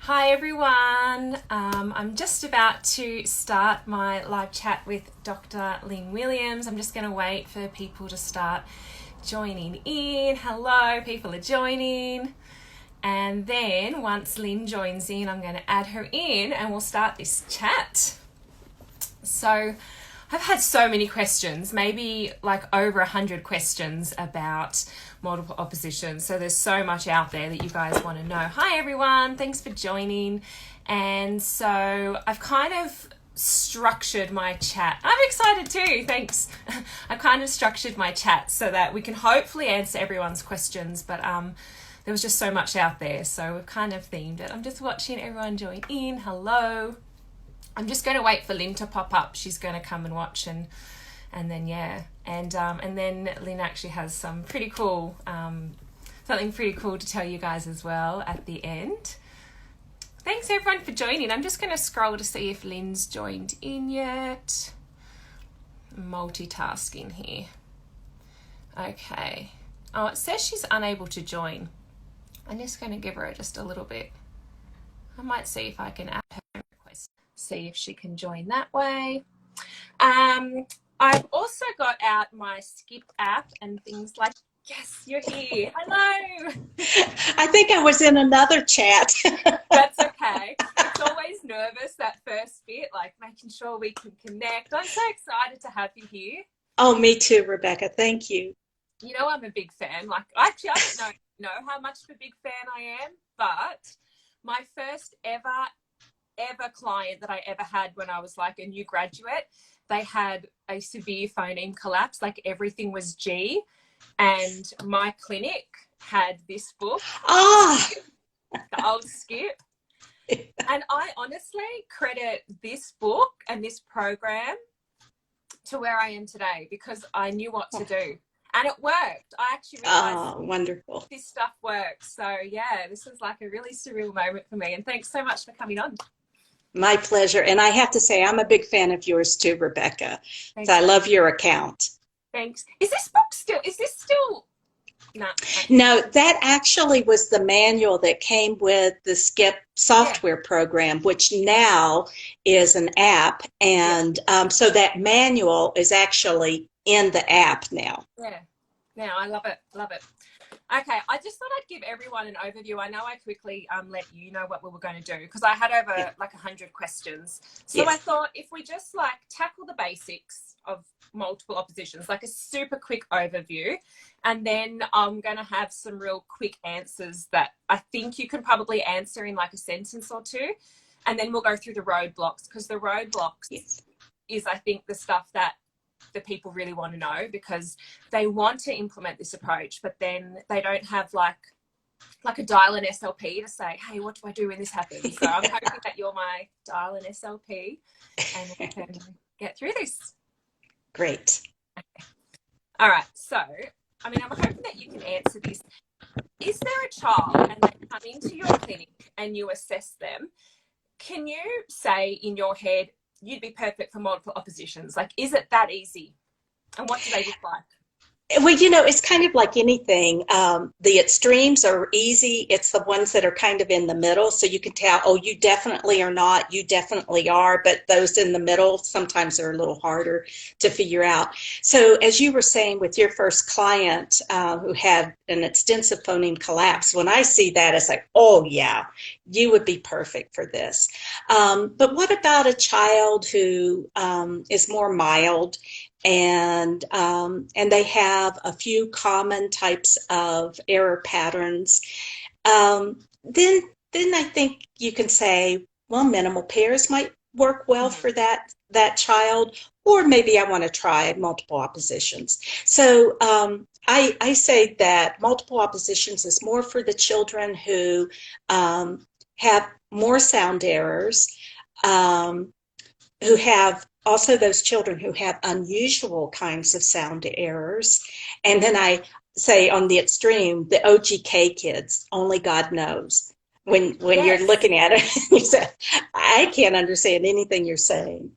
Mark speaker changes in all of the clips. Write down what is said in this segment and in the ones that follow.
Speaker 1: Hi everyone, I'm just about to start my live chat with Dr. Lynn Williams. I'm just going to wait for people to start joining in. Hello, people are joining. And then once Lynn joins in, I'm going to add her in and we'll start this chat. So I've had so many questions, maybe like over 100 questions about multiple oppositions. So there's so much out there that you guys want to know. Hi everyone, thanks for joining. And so I've kind of structured my chat. I'm excited too, thanks. I've kind of structured my chat so that we can hopefully answer everyone's questions, but there was just so much out there, so we've kind of themed it. I'm just watching everyone join in. Hello. I'm just going to wait for Lynn to pop up. She's going to come and watch and then yeah, and then Lynn actually has some pretty cool something pretty cool to tell you guys as well at the end. Thanks everyone for joining. I'm just going to scroll to see if Lynn's joined in yet. Multitasking here. Okay. Oh, it says she's unable to join. I'm just going to give her just a little bit. I might see if I can add her request. See if she can join that way. I've also got out my Skip app and things like, yes, you're here. Hello.
Speaker 2: I think I was in another chat.
Speaker 1: That's okay. It's always nervous, that first bit, like making sure we can connect. I'm so excited to have you here.
Speaker 2: Oh, me too, Rebecca. Thank you.
Speaker 1: You know, I'm a big fan. Like, actually, I don't know how much of a big fan I am, but my first ever client that I ever had when I was like a new graduate, they had a severe phoneme collapse, like everything was G, and my clinic had this book, the old Skip, and I honestly credit this book and this program to where I am today because I knew what to do. And it worked. I actually realized
Speaker 2: wonderful.
Speaker 1: This stuff works. So yeah, this was like a really surreal moment for me. And thanks so much for coming on.
Speaker 2: My pleasure. And I have to say, I'm a big fan of yours too, Rebecca.
Speaker 1: Thanks.
Speaker 2: So I love your account.
Speaker 1: Thanks. Is this still? No.
Speaker 2: No, that actually was the manual that came with the Skip software program, which now is an app. And so that manual is actually in the app now.
Speaker 1: Yeah. Now I love it. Love it. Okay, I just thought I'd give everyone an overview. I know I quickly let you know what we were going to do because I had over like 100 questions. So I thought if we just like tackle the basics of multiple oppositions, like a super quick overview, and then I'm going to have some real quick answers that I think you can probably answer in like a sentence or two, and then we'll go through the roadblocks because the roadblocks is I think the stuff that the people really want to know because they want to implement this approach, but then they don't have like a dial an SLP to say, hey, what do I do when this happens? So I'm hoping that you're my dial an SLP and we can get through this.
Speaker 2: Great.
Speaker 1: Okay. All right. So, I mean, I'm hoping that you can answer this. Is there a child and they come into your clinic and you assess them? Can you say in your head, you'd be perfect for multiple oppositions? Like, is it that easy? And what do they look like?
Speaker 2: Well, you know, it's kind of like anything. The extremes are easy. It's the ones that are kind of in the middle. So you can tell, oh, you definitely are not, you definitely are. But those in the middle sometimes are a little harder to figure out. So as you were saying with your first client who had an extensive phoneme collapse, when I see that, it's like, oh, yeah, you would be perfect for this. But what about a child who is more mild? And they have a few common types of error patterns. Then I think you can say, well, minimal pairs might work well for that child, or maybe I want to try multiple oppositions. So I say that multiple oppositions is more for the children who have more sound errors, who have also those children who have unusual kinds of sound errors. And then I say on the extreme, the OGK kids, only God knows. When you're looking at it, you say, I can't understand anything you're saying.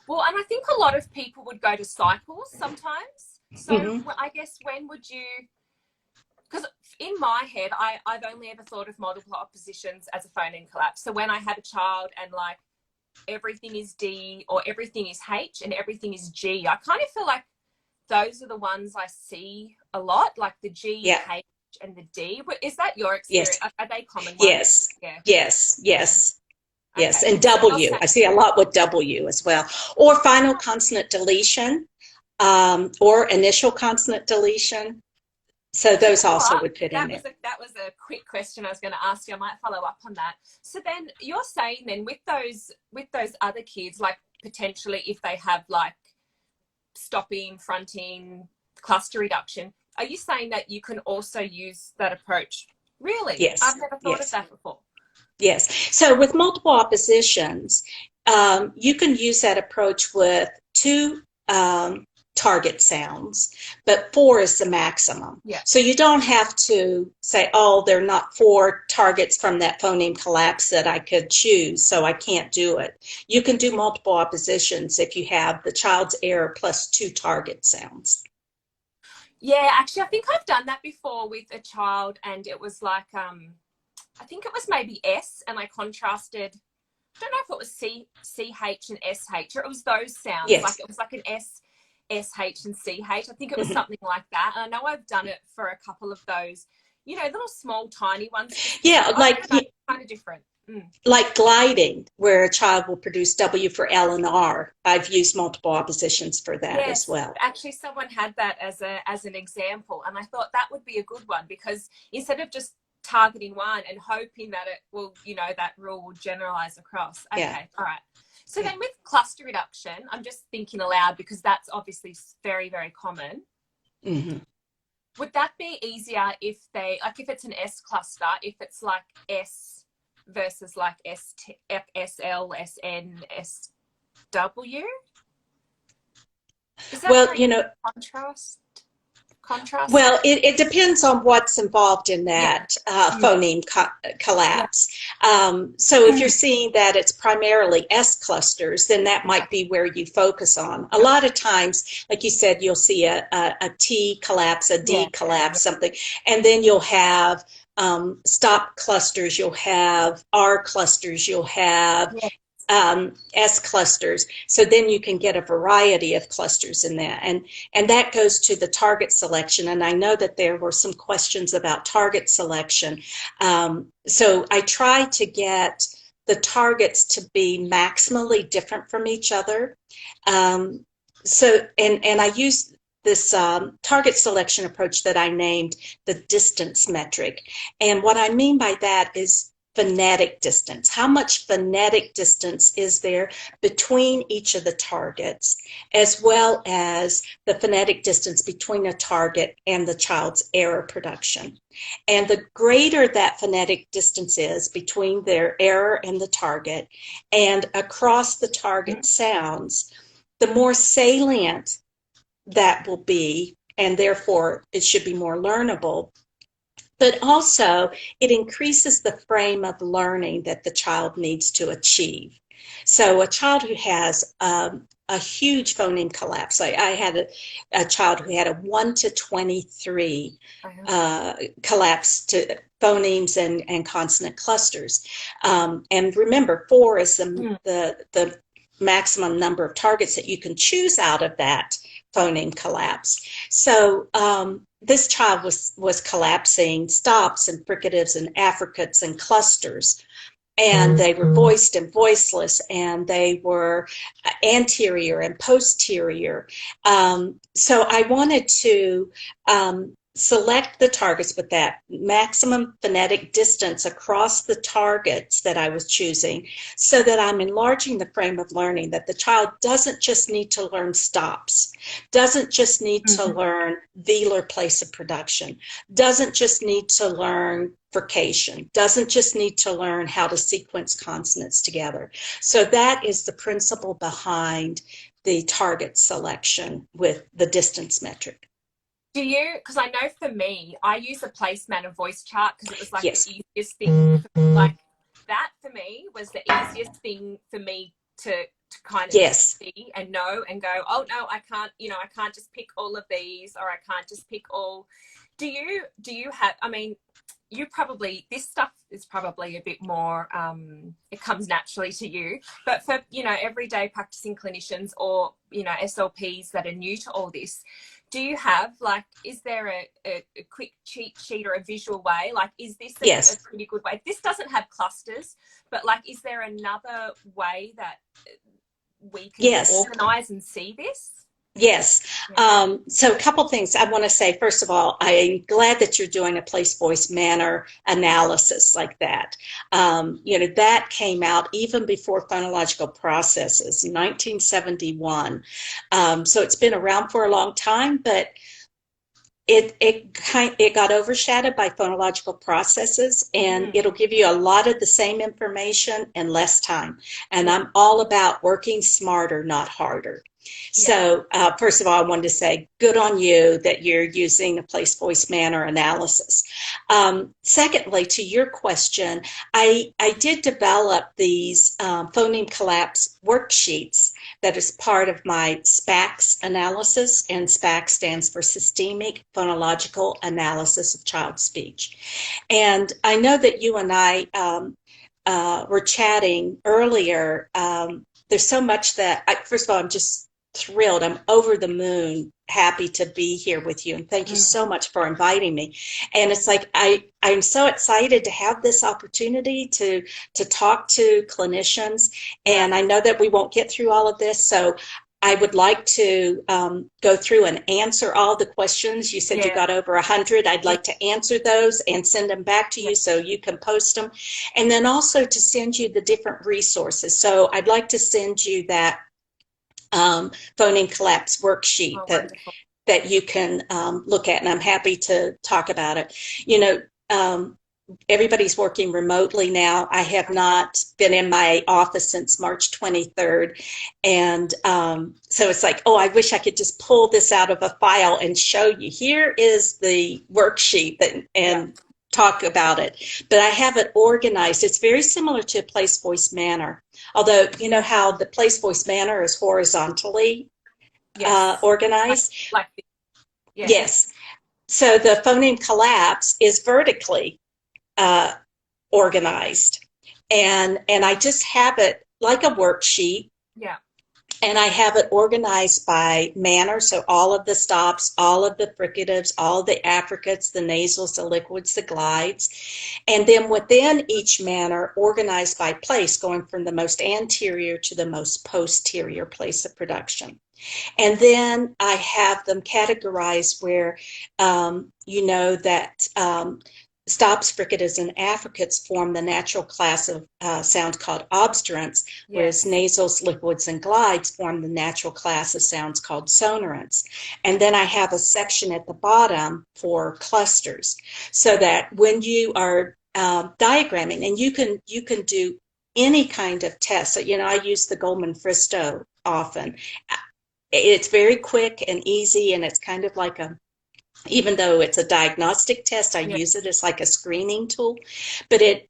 Speaker 1: Well, and I think a lot of people would go to cycles sometimes. So I guess when would you because in my head, I've only ever thought of multiple oppositions as a phoneme collapse. So when I had a child and like everything is D or everything is H and everything is G, I kind of feel like those are the ones I see a lot, like the G, H, and the D. Is that your experience?
Speaker 2: Yes.
Speaker 1: Are they common ones?
Speaker 2: Yes.
Speaker 1: Yeah.
Speaker 2: Yes. Yes.
Speaker 1: Okay.
Speaker 2: Yes. And W. I see a lot with W as well. Or final consonant deletion, or initial consonant deletion. So those also would fit in there.
Speaker 1: That was a quick question I was going to ask you. I might follow up on that. So then you're saying then with those other kids, like potentially if they have like stopping, fronting, cluster reduction, are you saying that you can also use that approach? Really?
Speaker 2: Yes.
Speaker 1: I've never thought of that before.
Speaker 2: Yes. So with multiple oppositions, you can use that approach with 2 target sounds, but 4 is the maximum.
Speaker 1: Yeah.
Speaker 2: So you don't have to say, oh, there are not 4 targets from that phoneme collapse that I could choose, so I can't do it. You can do multiple oppositions if you have the child's error plus 2 target sounds.
Speaker 1: Yeah, actually, I think I've done that before with a child, and it was like, I think it was maybe S, and I contrasted, I don't know if it was CH and SH, or it was those sounds.
Speaker 2: Yes.
Speaker 1: Like it was like an SH and CH. I think it was something like that. And I know I've done it for a couple of those, you know, little small tiny ones.
Speaker 2: Yeah, like
Speaker 1: kind of different.
Speaker 2: Like gliding, where a child will produce W for L and R. I've used multiple oppositions for that as well.
Speaker 1: Actually, someone had that as an example, and I thought that would be a good one, because instead of just targeting one and hoping that it will, you know, that rule will generalize across. Okay, yeah. All right. So then with cluster reduction, I'm just thinking aloud because that's obviously very, very common.
Speaker 2: Mm-hmm.
Speaker 1: Would that be easier if they, like if it's an S cluster, if it's like S versus like SL, SN, SW? Is that
Speaker 2: well, you know,
Speaker 1: contrast?
Speaker 2: Well, it depends on what's involved in that phoneme collapse. So if you're seeing that it's primarily S clusters, then that might be where you focus on. A lot of times, like you said, you'll see a T collapse, a D collapse, something, and then you'll have stop clusters, you'll have R clusters, you'll have S clusters. So then you can get a variety of clusters in that. And that goes to the target selection. And I know that there were some questions about target selection. So I try to get the targets to be maximally different from each other. And I use this target selection approach that I named the distance metric. And what I mean by that is phonetic distance. How much phonetic distance is there between each of the targets, as well as the phonetic distance between a target and the child's error production. And the greater that phonetic distance is between their error and the target and across the target sounds, the more salient that will be, and therefore it should be more learnable. But also, it increases the frame of learning that the child needs to achieve. So a child who has a huge phoneme collapse, I had a child who had a 1 to 23 collapse to phonemes and consonant clusters. And remember, 4 is the maximum number of targets that you can choose out of that phoneme collapse. So this child was collapsing stops and fricatives and affricates and clusters. And they were voiced and voiceless, and they were anterior and posterior. So I wanted to select the targets with that maximum phonetic distance across the targets that I was choosing, so that I'm enlarging the frame of learning, that the child doesn't just need to learn stops, doesn't just need to learn velar place of production, doesn't just need to learn frication, doesn't just need to learn how to sequence consonants together. So that is the principle behind the target selection with the distance metric.
Speaker 1: Do you, because I know for me, I use a placement of voice chart because it was like the easiest thing. Like that for me was the easiest thing for me to kind of see and know and go, oh no, I can't, I can't just pick all of these, or I can't just pick all Do you have, I mean, you probably, this stuff is probably a bit more, it comes naturally to you, but for, you know, everyday practicing clinicians or, you know, SLPs that are new to all this, do you have, like, is there a quick cheat sheet or a visual way? Like, is this
Speaker 2: Yes.
Speaker 1: a pretty good way? This doesn't have clusters, but like, is there another way that we can
Speaker 2: Yes.
Speaker 1: organize and see this?
Speaker 2: Yes. So a couple things I want to say. First of all, I'm glad that you're doing a place, voice, manner analysis like that. You know, that came out even before phonological processes in 1971. So it's been around for a long time, but it got overshadowed by phonological processes, and it'll give you a lot of the same information in less time. And I'm all about working smarter, not harder. So first of all, I wanted to say good on you that you're using a place, voice, manner analysis. Secondly, to your question, I did develop these phoneme collapse worksheets that is part of my SPACS analysis, and SPACS stands for Systemic Phonological Analysis of Child Speech. And I know that you and I were chatting earlier. There's so much that, first of all, I'm just thrilled. I'm over the moon happy to be here with you, and thank you so much for inviting me. And it's like I'm so excited to have this opportunity to talk to clinicians, and I know that we won't get through all of this, so I would like to go through and answer all the questions. You said you got over 100. I'd like to answer those and send them back to you so you can post them, and then also to send you the different resources. So I'd like to send you that phoneme collapse worksheet that you can look at, and I'm happy to talk about it. You know, everybody's working remotely now. I have not been in my office since March 23rd, and so it's like, oh, I wish I could just pull this out of a file and show you. Here is the worksheet and talk about it, but I have it organized. It's very similar to place, voice, manner, although you know how the place, voice, manner is horizontally organized. Yes. So the phoneme collapse is vertically organized, and I just have it like a worksheet. And I have it organized by manner, so all of the stops, all of the fricatives, all the affricates, the nasals, the liquids, the glides. And then within each manner, organized by place, going from the most anterior to the most posterior place of production. And then I have them categorized where you know that stops, fricatives, and affricates form the natural class of sounds called obstruents, whereas nasals, liquids, and glides form the natural class of sounds called sonorants. And then I have a section at the bottom for clusters, so that when you are diagramming, and you can do any kind of test. So, you know, I use the Goldman-Fristow often. It's very quick and easy, and it's kind of like even though it's a diagnostic test, I use it as like a screening tool, but it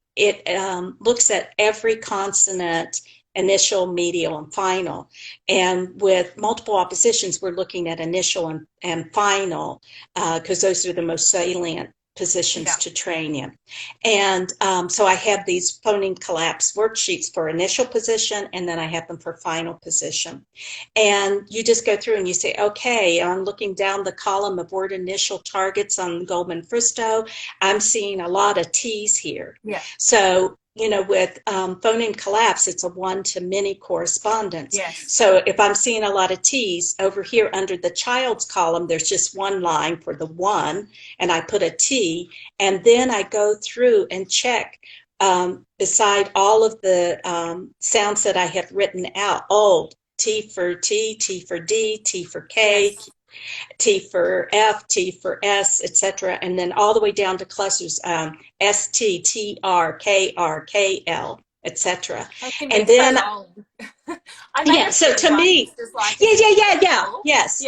Speaker 2: looks at every consonant, initial, medial, and final. And with multiple oppositions, we're looking at initial and final because those are the most salient positions to train you. And so I have these phoneme collapse worksheets for initial position, and then I have them for final position. And you just go through and you say, okay, I'm looking down the column of word initial targets on Goldman-Fristow. I'm seeing a lot of T's here. So, you know, with phoneme collapse, it's a one-to-many correspondence. So if I'm seeing a lot of T's, over here under the child's column, there's just one line for the one, and I put a T, and then I go through and check beside all of the sounds that I have written out. Oh, T for T, T for D, T for K, T for F, T for S, etc., and then all the way down to clusters, S, T, T, R, K, R, K, L, etc. And then, so to me, yes.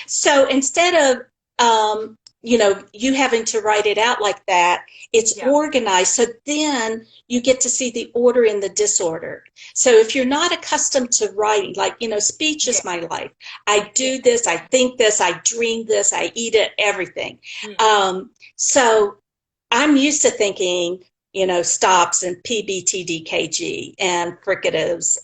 Speaker 2: So instead of, you having to write it out like that, it's
Speaker 1: Yeah.
Speaker 2: organized. So then you get to see the order in the disorder. So if you're not accustomed to writing, like, speech
Speaker 1: Yeah.
Speaker 2: is my life. I
Speaker 1: Yeah.
Speaker 2: do this, I think this, I dream this, I eat it, everything.
Speaker 1: Mm.
Speaker 2: So I'm used to thinking, stops and PBTDKG and fricatives,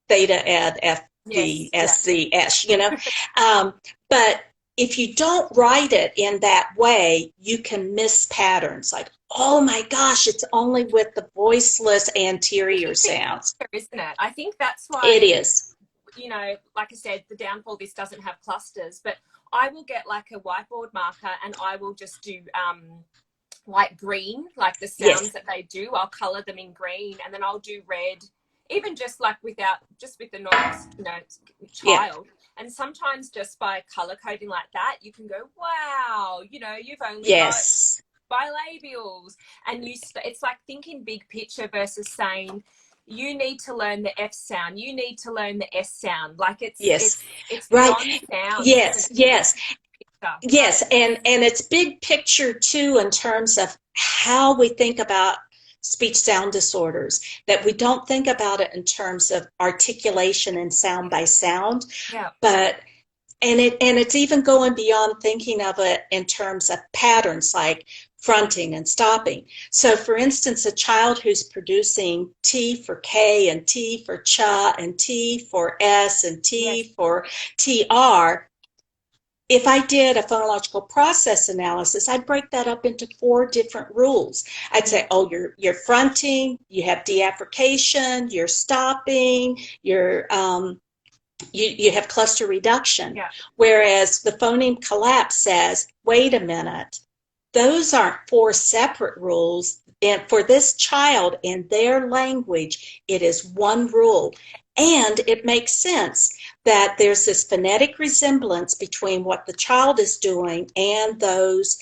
Speaker 2: theta, ed, FD,
Speaker 1: Yes. Yeah.
Speaker 2: SC, but if you don't write it in that way, you can miss patterns like, oh my gosh, it's only with the voiceless anterior sounds.
Speaker 1: Isn't it? I think that's
Speaker 2: It
Speaker 1: why,
Speaker 2: is.
Speaker 1: like I said, the downfall, this doesn't have clusters, but I will get like a whiteboard marker and I will just do like green, like the sounds
Speaker 2: Yes.
Speaker 1: that they do. I'll color them in green, and then I'll do red, even just like with the normal,
Speaker 2: Yeah.
Speaker 1: child. And sometimes just by color coding like that, you can go, wow, you've only got
Speaker 2: Yes.
Speaker 1: bilabials, and it's like thinking big picture versus saying you need to learn the F sound, you need to learn the S sound. Like
Speaker 2: Yes.
Speaker 1: it's
Speaker 2: Right.
Speaker 1: beyond sounds, isn't
Speaker 2: Yes.
Speaker 1: it?
Speaker 2: Yes. Yes,
Speaker 1: Right.
Speaker 2: and it's big picture too in terms of how we think about speech sound disorders, that we don't think about it in terms of articulation and sound by sound,
Speaker 1: Yeah.
Speaker 2: but it's even going beyond thinking of it in terms of patterns like fronting and stopping. So for instance, a child who's producing T for K and T for cha and T for S and T
Speaker 1: Yes.
Speaker 2: for TR, if I did a phonological process analysis, I'd break that up into 4 different rules. I'd say, oh, you're fronting, you have deaffrication, you're stopping, you have cluster reduction.
Speaker 1: Yeah.
Speaker 2: Whereas the phoneme collapse says, wait a minute, those aren't 4 separate rules. And for this child in their language, it is 1 rule. And it makes sense that there's this phonetic resemblance between what the child is doing and those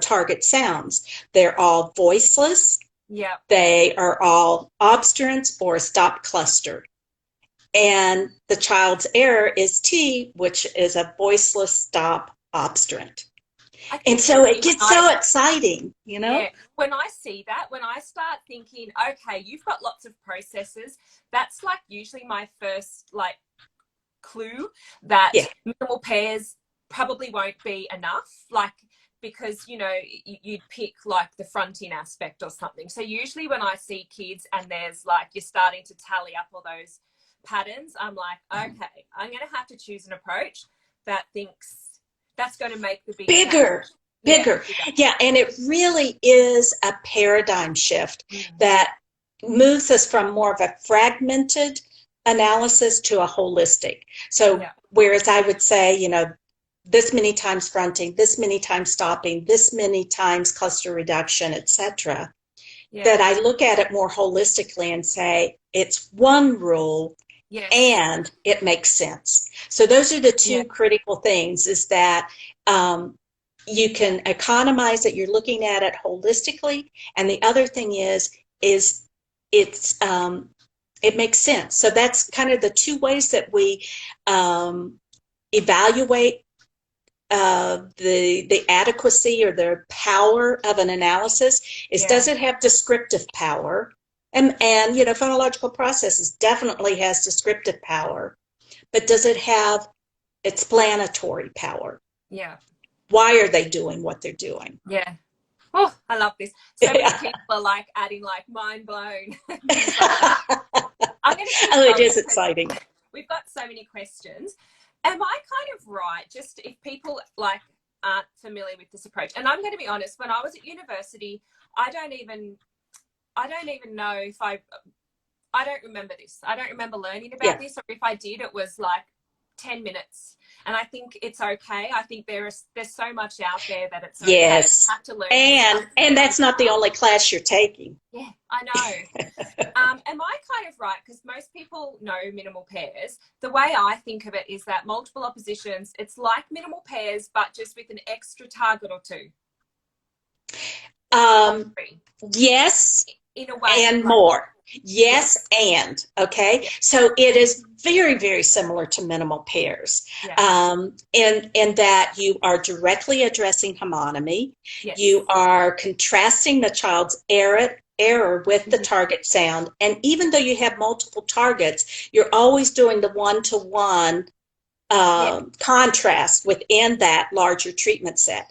Speaker 2: target sounds. They're all voiceless.
Speaker 1: Yeah.
Speaker 2: They are all obstruents or stop cluster. And the child's error is T, which is a voiceless stop obstruent. And so it gets so exciting,
Speaker 1: Yeah. When I see that, when I start thinking, okay, you've got lots of processes, that's like usually my first like clue that minimal pairs probably won't be enough. Like, because you'd pick like the fronting aspect or something. So usually when I see kids and there's like you're starting to tally up all those patterns, I'm like, okay, I'm going to have to choose an approach that thinks that's going to make the
Speaker 2: bigger. Yeah, and it really is a paradigm shift that moves us from more of a fragmented analysis to a holistic. So whereas I would say, this many times fronting, this many times stopping, this many times cluster reduction, etc., that I look at it more holistically and say it's 1 rule. Yes. And it makes sense. So those are the 2 critical things, is that you can economize it, you're looking at it holistically, and the other thing is it makes sense. So that's kind of the 2 ways that we evaluate the adequacy or the power of an analysis is, does it have descriptive power? And phonological processes definitely has descriptive power, but does it have explanatory power?
Speaker 1: Yeah.
Speaker 2: Why are they doing what they're doing?
Speaker 1: Yeah. Oh, I love this. So many people are like adding like mind blown. I'm going to
Speaker 2: it is exciting.
Speaker 1: We've got so many questions. Am I kind of right? Just if people like aren't familiar with this approach, and I'm going to be honest, when I was at university, I don't even know if I don't remember this. I don't remember learning about this, or if I did, it was like 10 minutes. And I think it's okay. I think there's so much out there that it's okay.
Speaker 2: Yes.
Speaker 1: You have to learn.
Speaker 2: And that's not the only class you're taking.
Speaker 1: Yeah, I know. Am I kind of right? Because most people know minimal pairs. The way I think of it is that multiple oppositions, it's like minimal pairs, but just with an extra target or 2.
Speaker 2: Yes.
Speaker 1: In a way.
Speaker 2: And more. Yes, and, okay? So it is very, very similar to minimal pairs, in that you are directly addressing homonymy.
Speaker 1: Yes.
Speaker 2: You are contrasting the child's error with the target sound. And even though you have multiple targets, you're always doing the one-to-one contrast within that larger treatment set.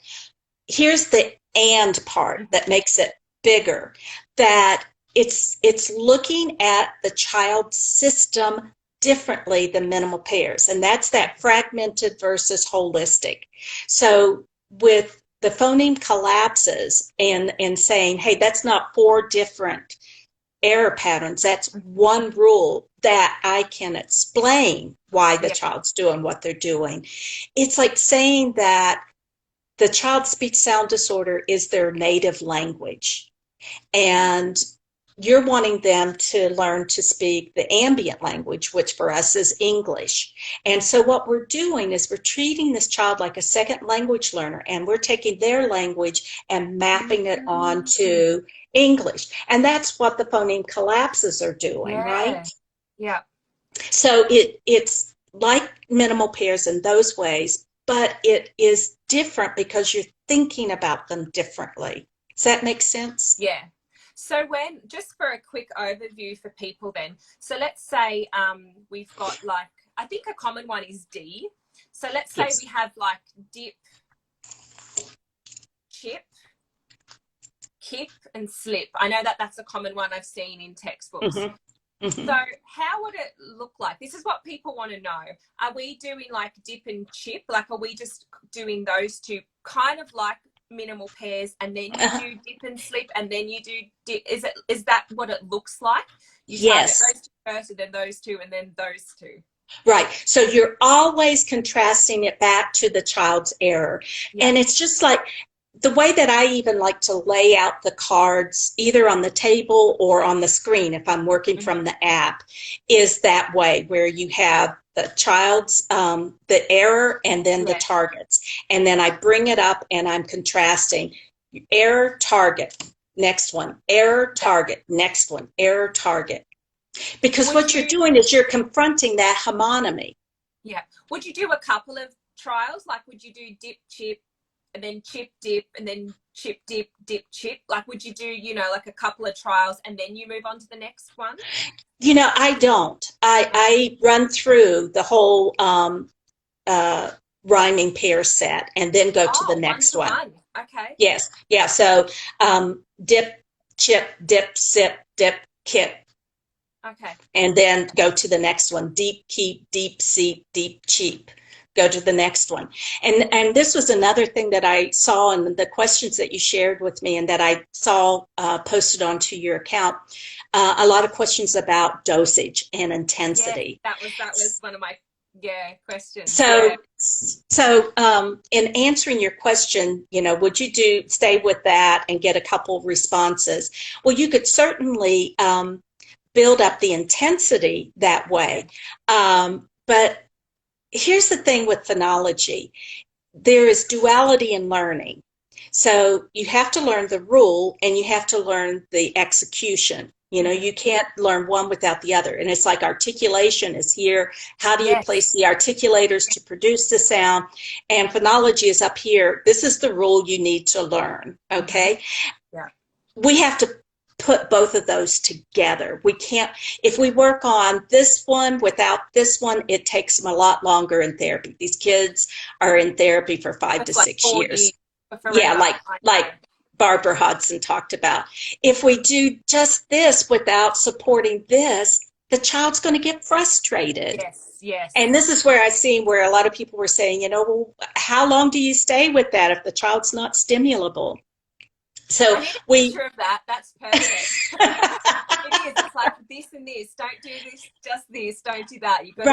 Speaker 2: Here's the and part that makes it bigger, that it's looking at the child's system differently than minimal pairs, and that's that fragmented versus holistic. So with the phoneme collapses and saying, hey, that's not 4 different error patterns, that's one rule that I can explain why the child's doing what they're doing. It's like saying that the child's speech sound disorder is their native language, and you're wanting them to learn to speak the ambient language, which for us is English. And so what we're doing is we're treating this child like a second language learner, and we're taking their language and mapping it onto English. And that's what the phoneme collapses are doing, right?
Speaker 1: Yeah.
Speaker 2: So it's like minimal pairs in those ways, but it is different because you're thinking about them differently. Does that make sense?
Speaker 1: Yeah. So just for a quick overview for people then, so let's say we've got like, I think a common one is D. So let's say we have like dip, chip, kip, and slip. I know that that's a common one I've seen in textbooks. So how would it look like? This is what people want to know. Are we doing like dip and chip? Like, are we just doing those two kind of like minimal pairs, and then you do dip and slip, and then you do dip? Is that what it looks like? You target those two first, and then those two, and then those two.
Speaker 2: Right. So you're always contrasting it back to the child's error. And it's just like the way that I even like to lay out the cards, either on the table or on the screen, if I'm working from the app, is that way, where you have the child's, the error, and then the targets. And then I bring it up and I'm contrasting error, target, next one, error, target, next one, error, target. Because what you're doing is you're confronting that homonymy.
Speaker 1: Yeah. Would you do a couple of trials? Like, would you do dip, chip, and then chip, dip, and then chip, dip, dip, chip? Like, would you do, you know, like a couple of trials and then you move on to the next one?
Speaker 2: You know, I don't. I run through the whole rhyming pair set and then go to the next one.
Speaker 1: Okay.
Speaker 2: Yes. Yeah. So dip, chip, dip, sip, dip, kip.
Speaker 1: Okay.
Speaker 2: And then go to the next one. Deep, keep, deep, seep, deep, cheap. Go to the next one. And this was another thing that I saw in the questions that you shared with me, and that I saw posted onto your account. A lot of questions about dosage and intensity.
Speaker 1: Yeah, that was one of my questions.
Speaker 2: So in answering your question, you know, would you stay with that and get a couple responses? Well, you could certainly build up the intensity that way. But here's the thing with phonology. There is duality in learning. So you have to learn the rule and you have to learn the execution. You know, you can't learn one without the other. And it's like articulation is here. How do you place the articulators to produce the sound? And phonology is up here. This is the rule you need to learn, okay?
Speaker 1: Yeah.
Speaker 2: We have to put both of those together. We can't, if we work on this one without this one, it takes them a lot longer in therapy. These kids are in therapy for 5 to 6 years. Yeah, like Barbara Hodson talked about. If we do just this without supporting this, the child's going to get frustrated.
Speaker 1: Yes.
Speaker 2: And this is where I see where a lot of people were saying, you know, well, how long do you stay with that if the child's not stimulable? So
Speaker 1: I need a picture of that. That's perfect. It is. It's like this and this. Don't do this, just this. Don't do that. You've got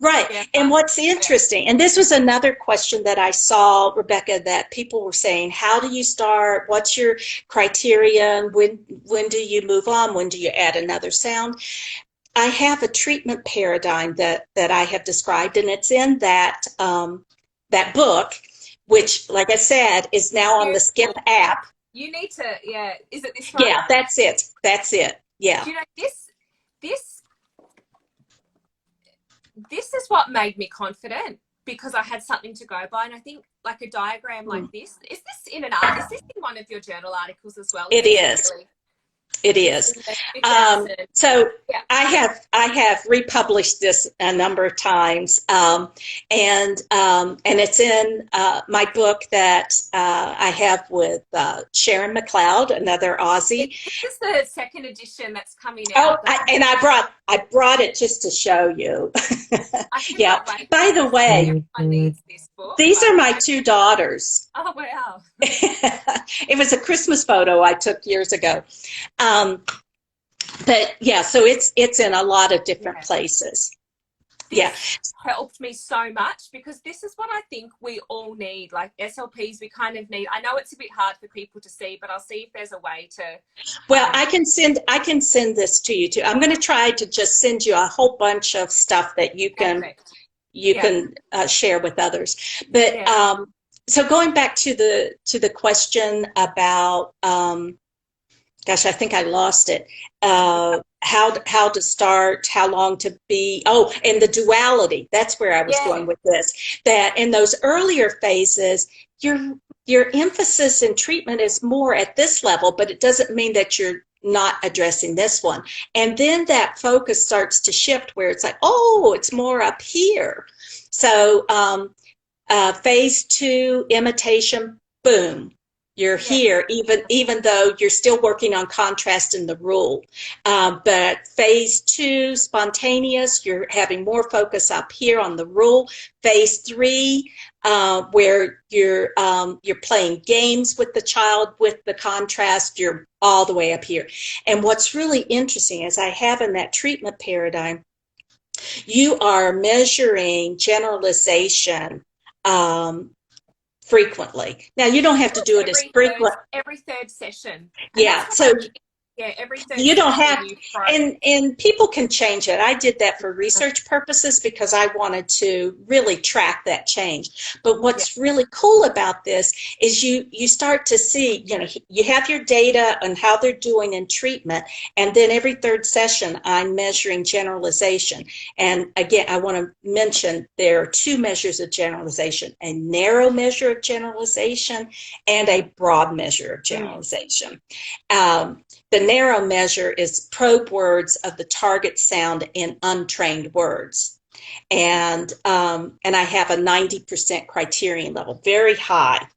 Speaker 2: right. And what's interesting, and this was another question that I saw, Rebecca, that people were saying, how do you start? What's your criteria? When do you move on? When do you add another sound? I have a treatment paradigm that I have described, and it's in that that book, which, like I said, is now on the Skip app.
Speaker 1: You need to, is it this one?
Speaker 2: Yeah, that's it. Yeah.
Speaker 1: Do you know, this this is what made me confident, because I had something to go by. And I think like a diagram like this, is this in one of your journal articles as well?
Speaker 2: It is.
Speaker 1: Really?
Speaker 2: It is. So yeah. I have republished this a number of times, and it's in my book that I have with Sharon McLeod, another Aussie.
Speaker 1: This is the second edition that's coming out.
Speaker 2: I brought it just to show you. Yeah. By the way, these are my two daughters.
Speaker 1: Oh wow!
Speaker 2: It was a Christmas photo I took years ago. But yeah, so it's in a lot of different places.
Speaker 1: This helped me so much, because this is what I think we all need, like SLPs. We kind of need. I know it's a bit hard for people to see, but I'll see if there's a way to.
Speaker 2: Well, I can send this to you too. I'm going to try to just send you a whole bunch of stuff that you can share with others. But so going back to the question about. Gosh, I think I lost it. How to start, how long to be. Oh, and the duality. That's where I was going with this. That in those earlier phases, your emphasis in treatment is more at this level, but it doesn't mean that you're not addressing this one. And then that focus starts to shift where it's like, oh, it's more up here. So phase 2, imitation, boom. You're here, even though you're still working on contrast in the rule. But phase 2, spontaneous, you're having more focus up here on the rule. Phase 3, where you're playing games with the child with the contrast, you're all the way up here. And what's really interesting is I have in that treatment paradigm, you are measuring generalization frequently. Now you don't have to do it as frequent.
Speaker 1: Every third session.
Speaker 2: Yeah. So
Speaker 1: every third.
Speaker 2: You don't have, and people can change it. I did that for research purposes because I wanted to really track that change. But what's really cool about this is you start to see, you have your data on how they're doing in treatment, and then every third session I'm measuring generalization. And again, I want to mention there are 2 measures of generalization: a narrow measure of generalization and a broad measure of generalization. The narrow measure is probe words of the target sound in untrained words. And I have a 90% criterion level, very high.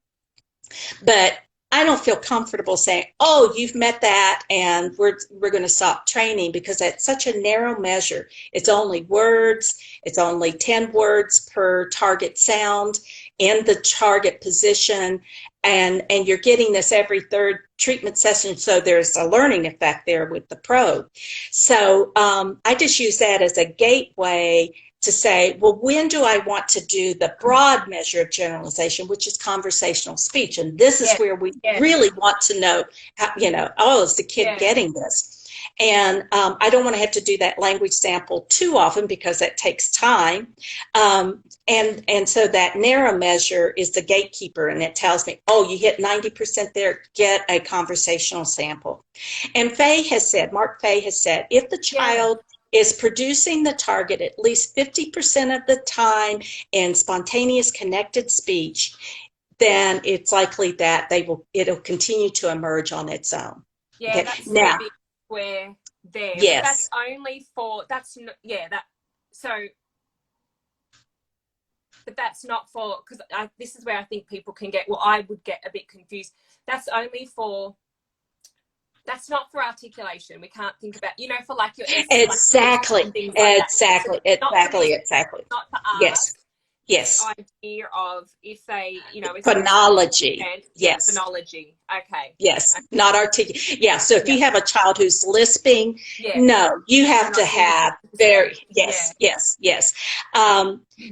Speaker 2: But I don't feel comfortable saying, oh, you've met that and we're going to stop training, because that's such a narrow measure. It's only words. It's only 10 words per target sound in the target position. And you're getting this every third treatment session, so there's a learning effect there with the probe. So I just use that as a gateway to say, well, when do I want to do the broad measure of generalization, which is conversational speech? And this is where we really want to know, how, oh, is the kid getting this? And I don't want to have to do that language sample too often because that takes time. And so that narrow measure is the gatekeeper, and it tells me, oh, you hit 90% there, get a conversational sample. And Mark Fay has said, if the child is producing the target at least 50% of the time in spontaneous connected speech, then it's likely that it'll continue to emerge on its own.
Speaker 1: Yeah, okay. That's now, the big square there.
Speaker 2: Yes.
Speaker 1: That's only for, but that's not for, because this is where I think people can get, I would get a bit confused. That's not for articulation. We can't think about, for like your
Speaker 2: exactly,
Speaker 1: like
Speaker 2: exactly.
Speaker 1: Not for us.
Speaker 2: Yes.
Speaker 1: Idea of if they,
Speaker 2: phonology.
Speaker 1: Yes. Phonology. Okay.
Speaker 2: Yes. Okay. Not articulation. Yeah. So if you have a child who's lisping, no, you have to have very, yes.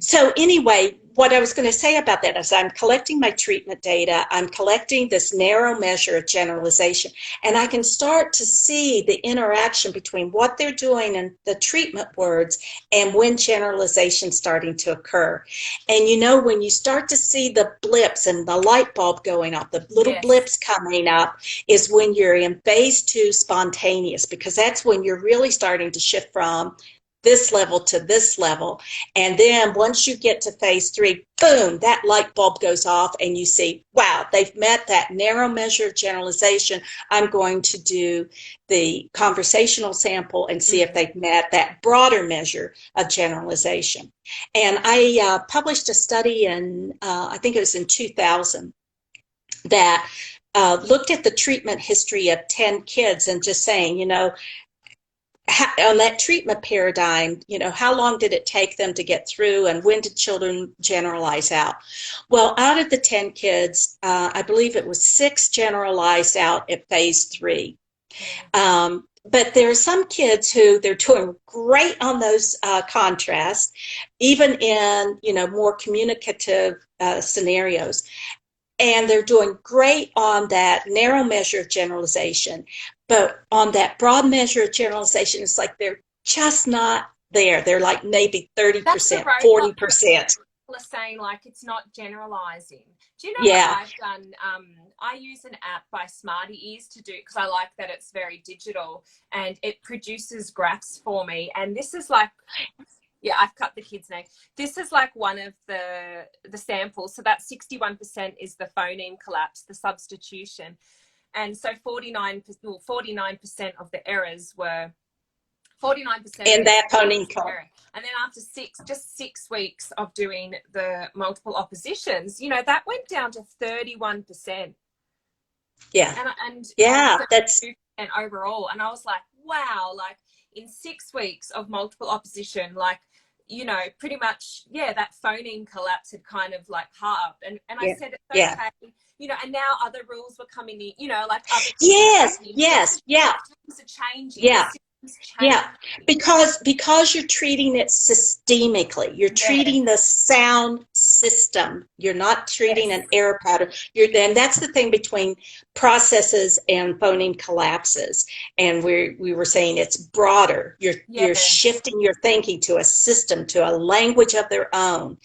Speaker 2: So anyway, what I was going to say about that is I'm collecting my treatment data, I'm collecting this narrow measure of generalization, and I can start to see the interaction between what they're doing in the treatment words and when generalization is starting to occur. And you know, when you start to see the blips and the light bulb going off, the little blips coming up, is when you're in phase 2 spontaneous, because that's when you're really starting to shift from this level to this level. And then once you get to phase 3, boom, that light bulb goes off and you see, wow, they've met that narrow measure of generalization. I'm going to do the conversational sample and see if they've met that broader measure of generalization. And I published a study in, I think it was in 2000, that looked at the treatment history of 10 kids and just saying, you know, on that treatment paradigm, you know, how long did it take them to get through and when did children generalize out? Well, out of the 10 kids, I believe it was 6 generalized out at phase 3. But there are some kids who they're doing great on those contrasts, even in, you know, more communicative scenarios. And they're doing great on that narrow measure of generalization. But on that broad measure of generalization, it's like they're just not there. They're like maybe 30%, 40%.
Speaker 1: People are saying like it's not generalizing. Do you know what I've done? I use an app by Smarty Ears to do, because I like that it's very digital and it produces graphs for me. And this is like, yeah, I've cut the kid's name. This is like one of the samples. So that 61% is the phoneme collapse, the substitution. And so 49% of the errors were 49%
Speaker 2: in that phoneme collapse.
Speaker 1: And then after 6 weeks of doing the multiple oppositions, you know, that went down to 31%.
Speaker 2: Yeah.
Speaker 1: And
Speaker 2: that's
Speaker 1: overall. And I was like, wow, like in 6 weeks of multiple opposition, like, you know, pretty much, that phoneme collapse had kind of like halved. And I said, it's okay, you know, and now other rules were coming in, you know, like other
Speaker 2: things
Speaker 1: are changing.
Speaker 2: Because you're treating it systemically. You're treating the sound system. You're not treating an error pattern. And that's the thing between processes and phoneme collapses. And we were saying it's broader. You're shifting your thinking to a system, to a language of their own.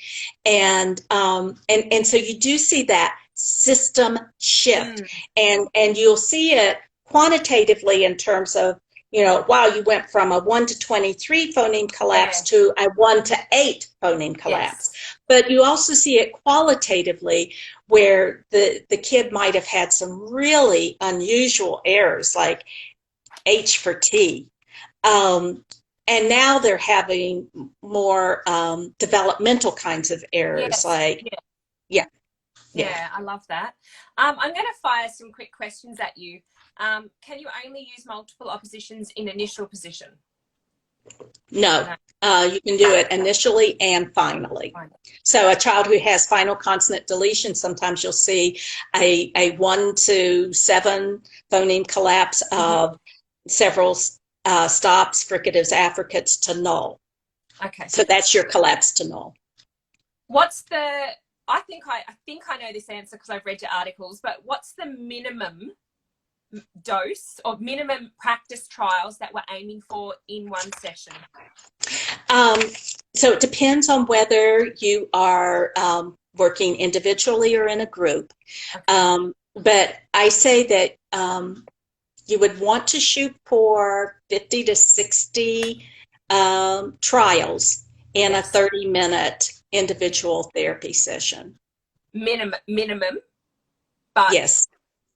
Speaker 2: And so you do see that system shift. And you'll see it quantitatively in terms of, you know, wow, you went from a 1 to 23 phoneme collapse to a 1 to 8 phoneme collapse. But you also see it qualitatively where the kid might have had some really unusual errors like H for T. And now they're having more developmental kinds of errors
Speaker 1: Yeah, I love that. I'm going to fire some quick questions at you. Can you only use multiple oppositions in initial position?
Speaker 2: No. You can do it initially and finally. So a child who has final consonant deletion, sometimes you'll see a 1 to 7 phoneme collapse of several stops, fricatives, affricates to null.
Speaker 1: Okay.
Speaker 2: So that's your collapse to null.
Speaker 1: What's the... I think I know this answer because I've read your articles, but what's the minimum dose or minimum practice trials that we're aiming for in one session?
Speaker 2: So it depends on whether you are working individually or in a group. Okay. But I say that you would want to shoot for 50 to 60 trials in a 30-minute individual therapy session.
Speaker 1: Minimum, but
Speaker 2: yes,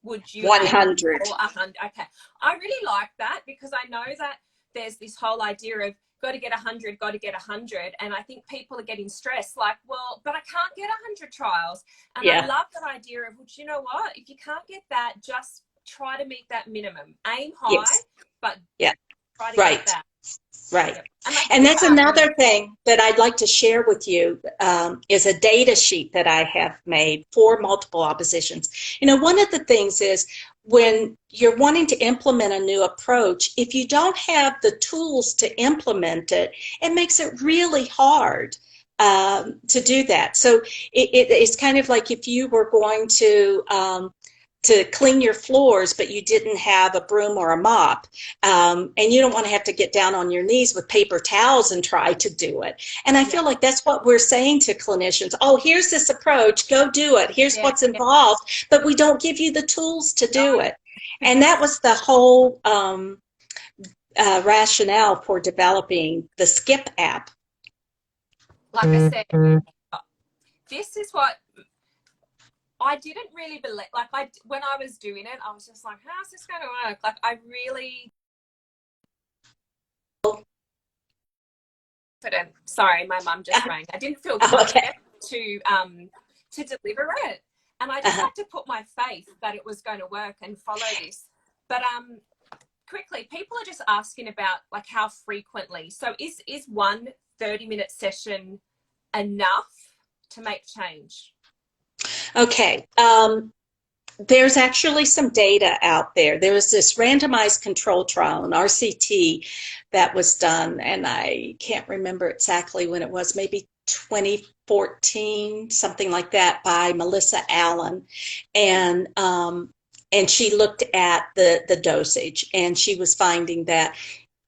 Speaker 1: would you
Speaker 2: 100?
Speaker 1: 100? Okay, I really like that because I know that there's this whole idea of got to get 100, and I think people are getting stressed. Like, well, but I can't get 100 trials, and I love that idea of, well, you know what? If you can't get that, just try to meet that minimum. Aim high, but try to get that.
Speaker 2: Right. And that's another thing that I'd like to share with you is a data sheet that I have made for multiple oppositions. You know, one of the things is when you're wanting to implement a new approach, if you don't have the tools to implement it, it makes it really hard to do that. So it's kind of like if you were going to clean your floors, but you didn't have a broom or a mop, and you don't want to have to get down on your knees with paper towels and try to do it. And I feel like that's what we're saying to clinicians. Oh, here's this approach, go do it. Here's what's involved, but we don't give you the tools to do it. And that was the whole rationale for developing the Skip app.
Speaker 1: Like I said, this is what I didn't really believe. Like when I was doing it, I was just like, how's this going to work? Like I really confident. Sorry, my mum just rang. I didn't feel confident to deliver it. And I just had to put my faith that it was going to work and follow this. But quickly, people are just asking about like how frequently. So is one 30-minute session enough to make change?
Speaker 2: Okay. There's actually some data out there. There was this randomized control trial, an RCT, that was done, and I can't remember exactly when it was, maybe 2014, something like that, by Melissa Allen. And she looked at the dosage, and she was finding that,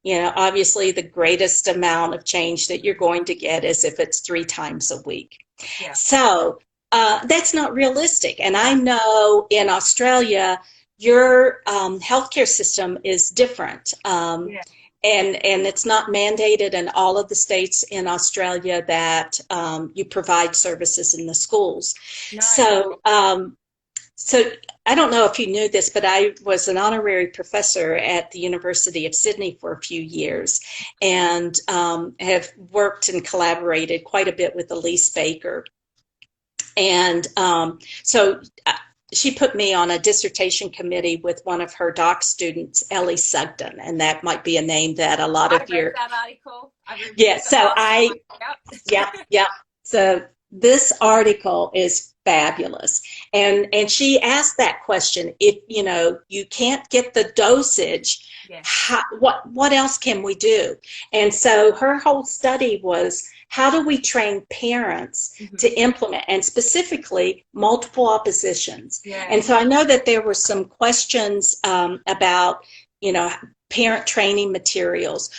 Speaker 2: you know, obviously the greatest amount of change that you're going to get is if it's 3 times a week. Yeah. So that's not realistic. And I know in Australia, your healthcare system is different. And it's not mandated in all of the states in Australia that you provide services in the schools. No. So I don't know if you knew this, but I was an honorary professor at the University of Sydney for a few years, and have worked and collaborated quite a bit with Elise Baker. And so she put me on a dissertation committee with one of her doc students, Ellie Sugden, and that might be a name that a lot of your...
Speaker 1: that article.
Speaker 2: So this article is fabulous. And she asked that question, if, you know, you can't get the dosage, what else can we do? And so her whole study was, how do we train parents to implement, and specifically multiple oppositions? And so I know that there were some questions about, you know, parent training materials.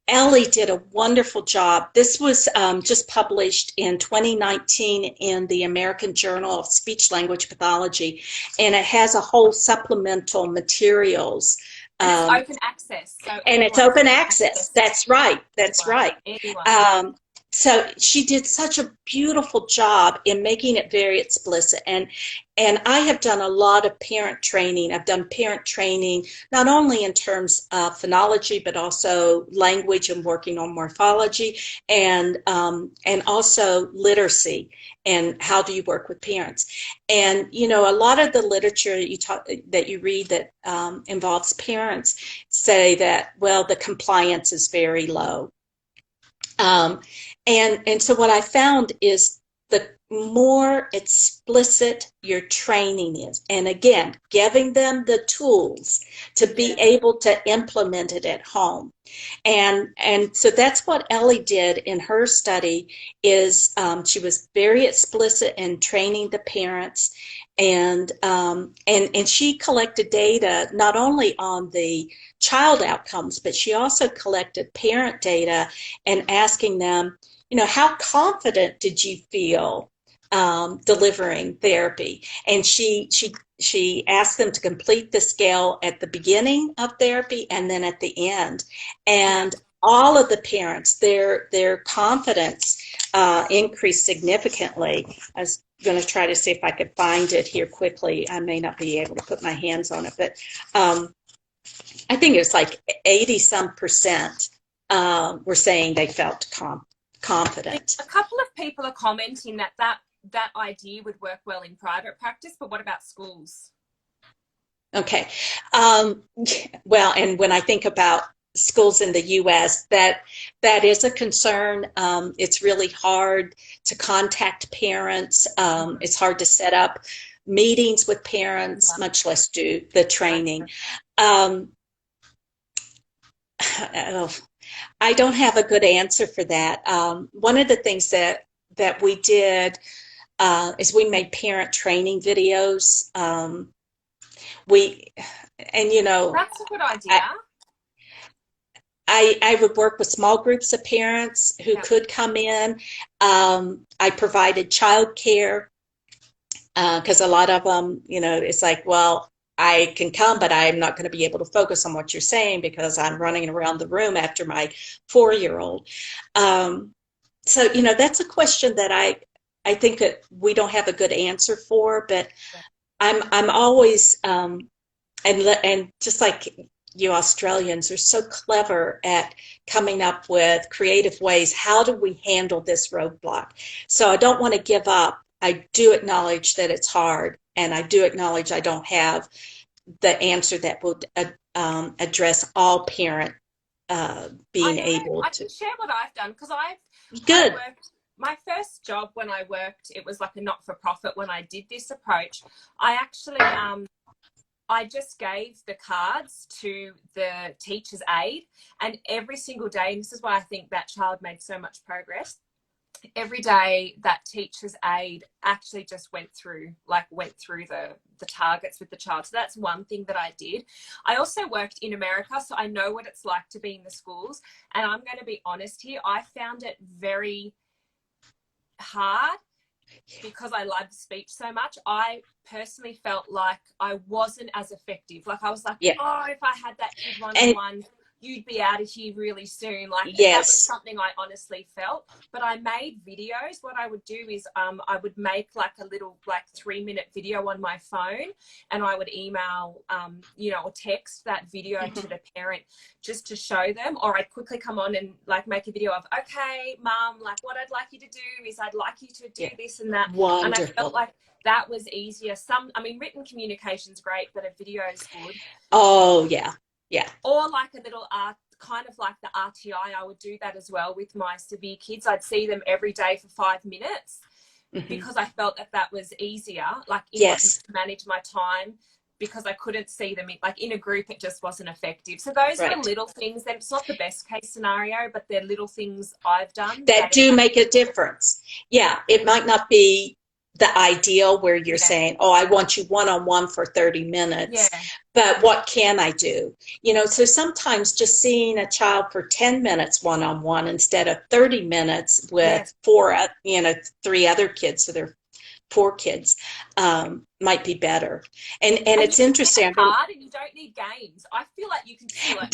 Speaker 2: Ellie did a wonderful job. This was just published in 2019 in the American Journal of Speech Language Pathology, and it has a whole supplemental materials.
Speaker 1: It's open access. So
Speaker 2: it's open access. That's right. That's right. So she did such a beautiful job in making it very explicit. And I have done a lot of parent training. I've done parent training, not only in terms of phonology, but also language and working on morphology, and also literacy and how do you work with parents. And, you know, a lot of the literature that you read that involves parents say that, well, the compliance is very low. And so what I found is the more explicit your training is, and again, giving them the tools to be able to implement it at home. And so that's what Ellie did in her study, is she was very explicit in training the parents, and she collected data not only on the child outcomes, but she also collected parent data and asking them, you know, how confident did you feel delivering therapy? And she asked them to complete the scale at the beginning of therapy and then at the end. And all of the parents, their confidence increased significantly. I was going to try to see if I could find it here quickly. I may not be able to put my hands on it, but I think it was like 80-some% were saying they felt confident.
Speaker 1: A couple of people are commenting that idea would work well in private practice, but what about schools?
Speaker 2: Okay. Well, and when I think about schools in the U.S., that is a concern. It's really hard to contact parents. It's hard to set up meetings with parents, much less do the training. I don't have a good answer for that. One of the things that that we did is we made parent training videos. We, and you know,
Speaker 1: That's a good idea.
Speaker 2: I would work with small groups of parents who could come in. I provided childcare because a lot of them, you know, it's like, well, I can come, but I'm not going to be able to focus on what you're saying because I'm running around the room after my 4-year-old. So, you know, that's a question that I think that we don't have a good answer for, but I'm always and just like you Australians are so clever at coming up with creative ways. How do we handle this roadblock? So I don't want to give up. I do acknowledge that it's hard, and I do acknowledge I don't have the answer that would address all parent being able to.
Speaker 1: I can share what I've done because I worked my first job when I worked, it was like a not-for-profit when I did this approach. I actually I just gave the cards to the teacher's aide, and every single day, and this is why I think that child made so much progress, every day that teacher's aide actually just went through the targets with the child. So that's one thing that I did. I also worked in America, so I know what it's like to be in the schools, and I'm going to be honest here, I found it very hard because I love speech so much. I personally felt like I wasn't as effective. Like I was like, oh, if I had that kid one-on-one, you'd be out of here really soon. Like that was something I honestly felt. But I made videos. What I would do is I would make like a little 3-minute video on my phone, and I would email you know, or text that video to the parent just to show them, or I'd quickly come on and like make a video of, okay, mom, like what I'd like you to do is I'd like you to do this and that.
Speaker 2: Wonderful.
Speaker 1: And I felt like that was easier. I mean, written communication's great, but a video is good.
Speaker 2: Oh, yeah. Yeah.
Speaker 1: Or like a little kind of like the RTI, I would do that as well with my severe kids. I'd see them every day for 5 minutes because I felt that was easier, like to manage my time, because I couldn't see them in a group. It just wasn't effective. So those are little things. It's not the best case scenario, but they're little things I've done
Speaker 2: that do make a difference. Yeah, it might not be the ideal where you're saying, oh, I want you one-on-one for 30 minutes, but what can I do? You know, so sometimes just seeing a child for 10 minutes one-on-one instead of 30 minutes with 3 other kids, so they're 4 kids, might be better. And it's interesting.
Speaker 1: It's hard, and you don't need games. I feel like you can do it.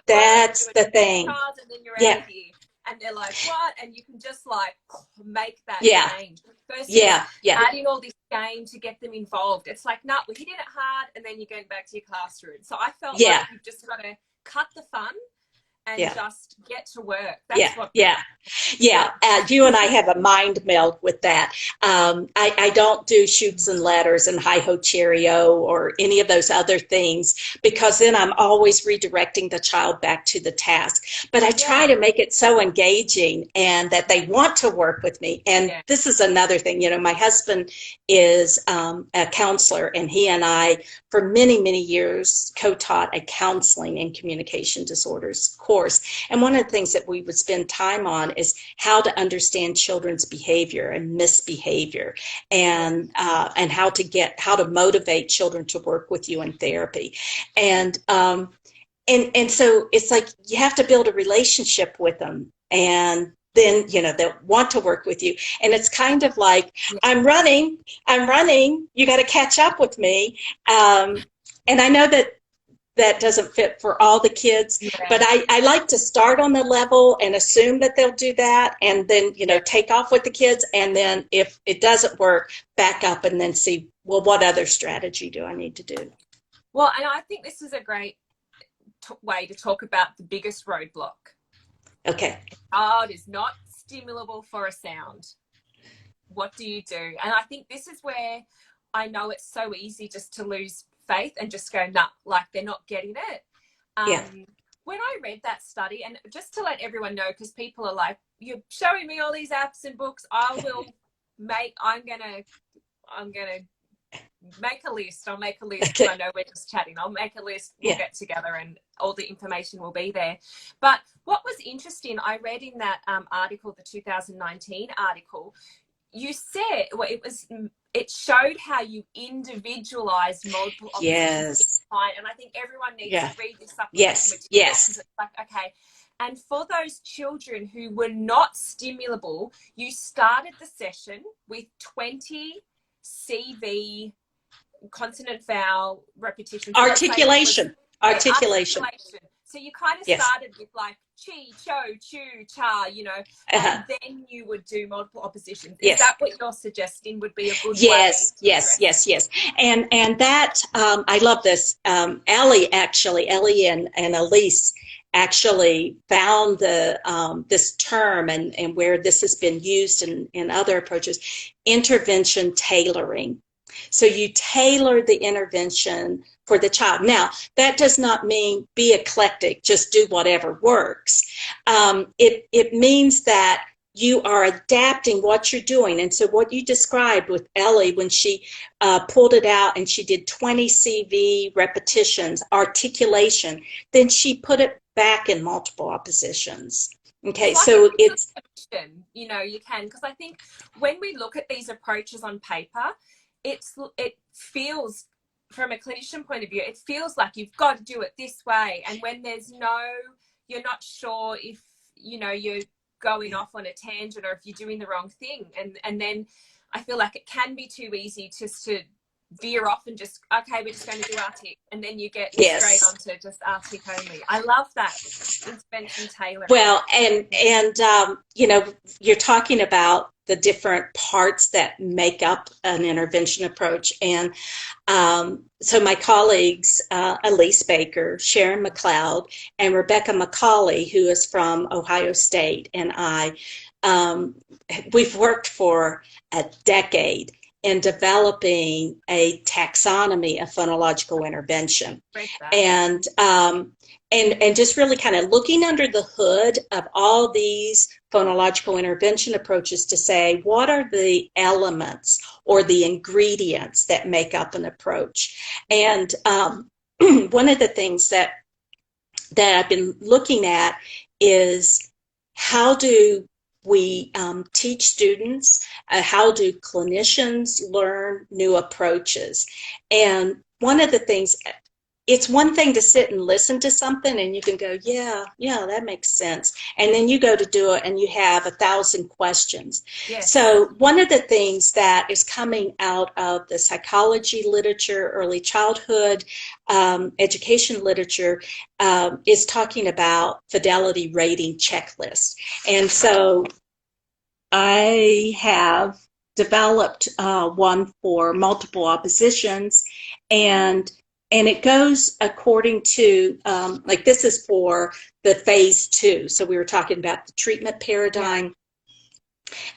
Speaker 2: That's the thing.
Speaker 1: And then you're out of here. And they're like, what? And you can just like make that change. Versus adding all this game to get them involved. It's like, no, we're hitting it hard, and then you're going back to your classroom. So I felt like you've just got to cut the fun and just get to work. That's
Speaker 2: you and I have a mind meld with that. I don't do shoots and letters and hi-ho cheerio or any of those other things, because then I'm always redirecting the child back to the task. But I try to make it so engaging and that they want to work with me. And this is another thing. You know, my husband is a counselor, and he and I, for many, many years, co-taught a counseling and communication disorders course. And one of the things that we would spend time on is how to understand children's behavior and misbehavior, and how to motivate children to work with you in therapy. And so it's like you have to build a relationship with them, and then, you know, they'll want to work with you. And it's kind of like, I'm running, you got to catch up with me. And I know that doesn't fit for all the kids, but I like to start on the level and assume that they'll do that, and then, you know, take off with the kids. And then if it doesn't work, back up and then see, well, what other strategy do I need to do?
Speaker 1: Well, and I think this is a great way to talk about the biggest roadblock.
Speaker 2: Okay.
Speaker 1: A child is not stimulable for a sound. What do you do? And I think this is where I know it's so easy just to lose faith and just go, nah, like they're not getting it. When I read that study, and just to let everyone know, because people are like, you're showing me all these apps and books, I'm gonna make a list. I'll make a list.
Speaker 2: Okay.
Speaker 1: I know we're just chatting. I'll make a list. We'll
Speaker 2: Yeah.
Speaker 1: get together and all the information will be there. But what was interesting, I read in that article, the 2019 article, you said, well, it showed how you individualized multiple oppositions.
Speaker 2: Yes.
Speaker 1: And I think everyone needs to read this supplement.
Speaker 2: Yes.
Speaker 1: It's like, okay. And for those children who were not stimulable, you started the session with 20 CV consonant vowel repetitions.
Speaker 2: Articulation.
Speaker 1: So you kind of started with like chi, cho, chu, cha, you know, and then you would do multiple oppositions. Is that what you're suggesting would be a good way?
Speaker 2: Yes. And that, I love this. Ellie and Elise actually found this term and where this has been used in other approaches, intervention tailoring. So you tailor the intervention for the child. Now, that does not mean be eclectic, just do whatever works. It means that you are adapting what you're doing. And so what you described with Ellie when she pulled it out and she did 20 CV repetitions, articulation, then she put it back in multiple oppositions. Okay, so it's...
Speaker 1: You know, you can, because I think when we look at these approaches on paper, it feels, from a clinician point of view, it feels like you've got to do it this way. And when you're not sure if, you know, you're going off on a tangent or if you're doing the wrong thing. And then I feel like it can be too easy just to veer off and just, okay, we're just going to do artic. And then you get straight onto just artic only. I love that intervention tailoring.
Speaker 2: Well, and you know, you're talking about the different parts that make up an intervention approach. And so my colleagues, Elise Baker, Sharon McLeod, and Rebecca McCauley, who is from Ohio State, and we've worked for a decade in developing a taxonomy of phonological intervention. And just really kind of looking under the hood of all these phonological intervention approaches to say, what are the elements or the ingredients that make up an approach? And one of the things that I've been looking at is how do we teach students, how do clinicians learn new approaches? And one of the things, it's one thing to sit and listen to something and you can go, yeah, that makes sense. And then you go to do it and you have 1,000 questions. Yes. So one of the things that is coming out of the psychology literature, early childhood education literature, is talking about fidelity rating checklists. And so I have developed one for multiple oppositions, and it goes according to, like this is for the phase 2. So we were talking about the treatment paradigm.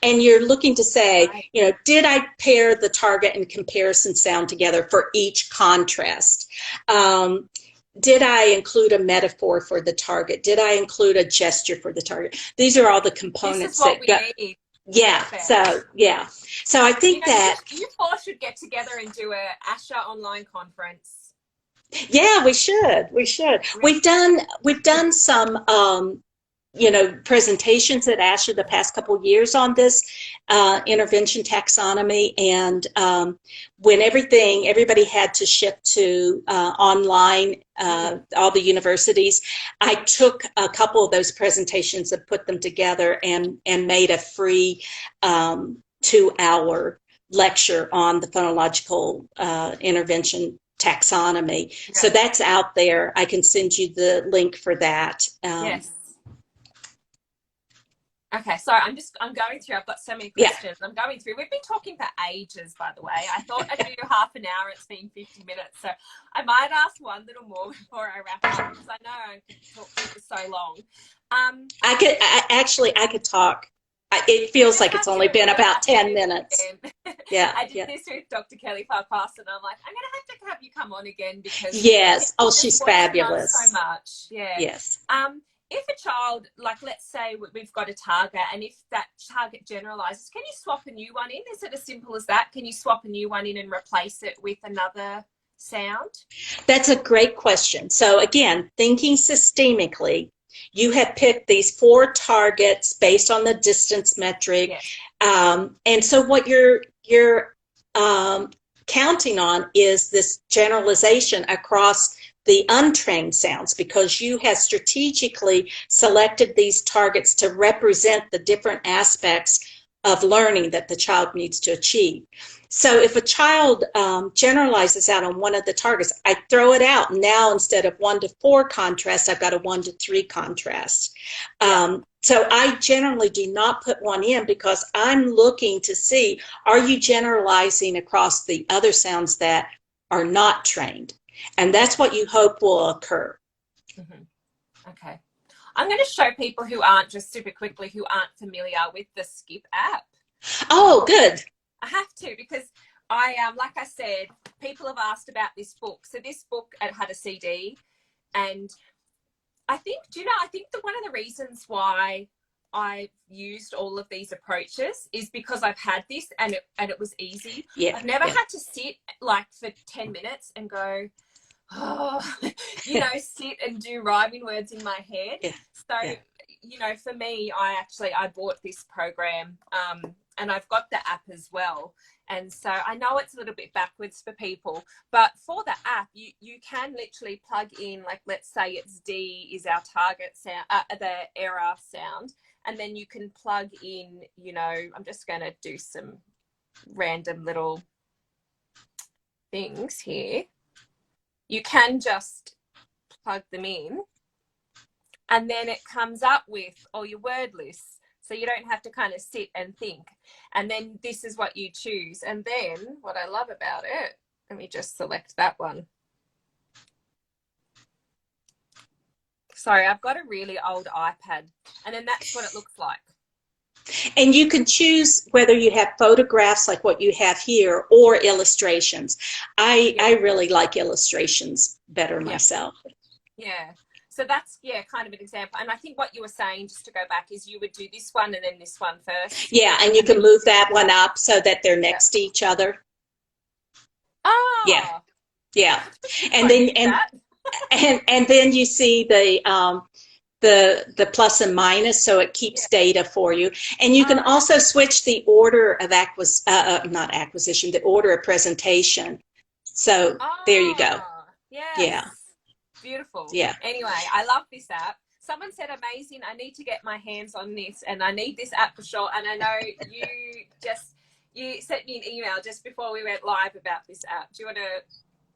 Speaker 2: And you're looking to say, you know, did I pair the target and comparison sound together for each contrast? Did I include a metaphor for the target? Did I include a gesture for the target? These are all the components that go. Need. Yeah. So I think that
Speaker 1: you four should get together and do a ASHA online conference.
Speaker 2: Yeah, we should. We've done some you know, presentations at ASHA the past couple of years on this intervention taxonomy, and when everybody had to shift to online, all the universities, I took a couple of those presentations and put them together and made a free 2-hour lecture on the phonological intervention taxonomy. Yeah. So that's out there. I can send you the link for that.
Speaker 1: Yes. Okay, sorry, I'm going through. I've got so many questions. I'm going through. We've been talking for ages, by the way. I thought I'd do half an hour. It's been 50 minutes. So I might ask one little more before I wrap up, because I know I could talk for so long.
Speaker 2: I could talk. It feels like it's only been about 10 minutes. Yeah.
Speaker 1: I did this with Dr. Kelly Farquhar, and I'm like, I'm going to have you come on again, because
Speaker 2: yes. Oh, she's fabulous.
Speaker 1: So much. Yeah.
Speaker 2: Yes.
Speaker 1: if a child, like let's say we've got a target, and if that target generalizes, can you swap a new one in? Is it as simple as that? Can you swap a new one in and replace it with another sound?
Speaker 2: That's a great question. So again, thinking systemically, you have picked these 4 targets based on the distance metric.
Speaker 1: Yes.
Speaker 2: And so what you're counting on is this generalization across the untrained sounds, because you have strategically selected these targets to represent the different aspects of learning that the child needs to achieve. So if a child generalizes out on one of the targets, I throw it out. Now, instead of 1 to 4 contrast, I've got a 1 to 3 contrast. So I generally do not put one in, because I'm looking to see, are you generalizing across the other sounds that are not trained? And that's what you hope will occur.
Speaker 1: Okay. I'm going to show people who aren't, just super quickly, who aren't familiar with the Skip app.
Speaker 2: Oh, good.
Speaker 1: I have to, because I like I said, people have asked about this book. So this book, it had a CD, and I think, I think that one of the reasons why I used all of these approaches is because I've had this, and it was easy. I've never had to sit like for 10 minutes and go, sit and do rhyming words in my head. For me, I bought this program, and I've got the app as well. And so I know it's a little bit backwards for people, but for the app, you can literally plug in, like, let's say it's D is our target sound, the error sound. And then you can plug in, I'm just going to do some random little things here. You can just plug them in, and then it comes up with all your word lists. So you don't have to kind of sit and think. And then this is what you choose. And then what I love about it, let me just select that one. Sorry, I've got a really old iPad. And then that's what it looks like.
Speaker 2: And you can choose whether you have photographs like what you have here, or illustrations. I really like illustrations better myself.
Speaker 1: Yeah. So that's, kind of an example. And I think what you were saying, just to go back, is you would do this one and then this one first.
Speaker 2: Yeah, and you can move that one up so that they're next to each other.
Speaker 1: Oh.
Speaker 2: Yeah. And then and then you see the plus and minus, so it keeps data for you. And you can also switch the order of the order of presentation. So there you go.
Speaker 1: Yes.
Speaker 2: Yeah.
Speaker 1: Beautiful.
Speaker 2: Yeah.
Speaker 1: Anyway, I love this app. Someone said, amazing, I need to get my hands on this, and I need this app for sure. And I know you sent me an email just before we went live about this app. Do you want to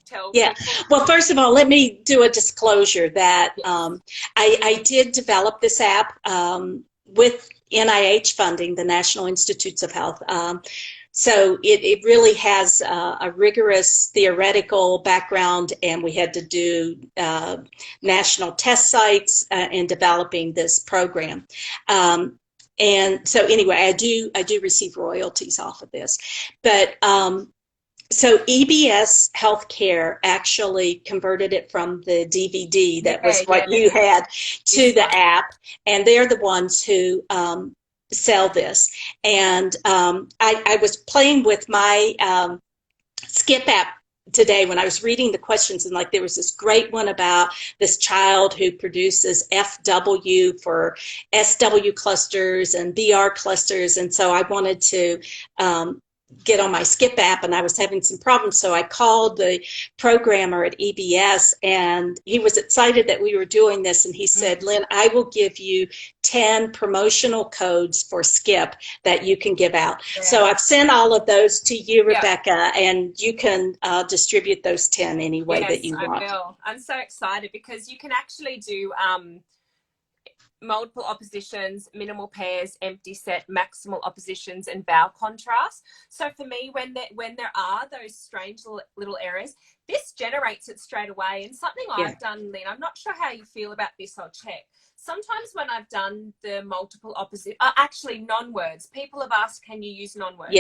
Speaker 1: tell people?
Speaker 2: Well, first of all, let me do a disclosure that I did develop this app with NIH funding, the National Institutes of Health. So it really has a rigorous theoretical background, and we had to do national test sites in developing this program. And so anyway, I do receive royalties off of this. But so EBS Healthcare actually converted it from the DVD that was what you had to the app, and they're the ones who sell this. And I was playing with my Skip app today when I was reading the questions, and like there was this great one about this child who produces FW for SW clusters and BR clusters, and so I wanted to get on my Skip app, and I was having some problems, so I called the programmer at EBS, and he was excited that we were doing this, and he said, Lynn, I will give you 10 promotional codes for Skip that you can give out. So I've sent all of those to you, Rebecca, and you can distribute those 10 any way that you want.
Speaker 1: I will. I'm so excited because you can actually do multiple oppositions, minimal pairs, empty set, maximal oppositions, and vowel contrast. So for me, when there are those strange little errors, this generates it straight away. And something I've done, Lynn, I'm not sure how you feel about this, I'll check. sometimes when I've done the multiple opposite, actually non-words, people have asked, can you use non-words?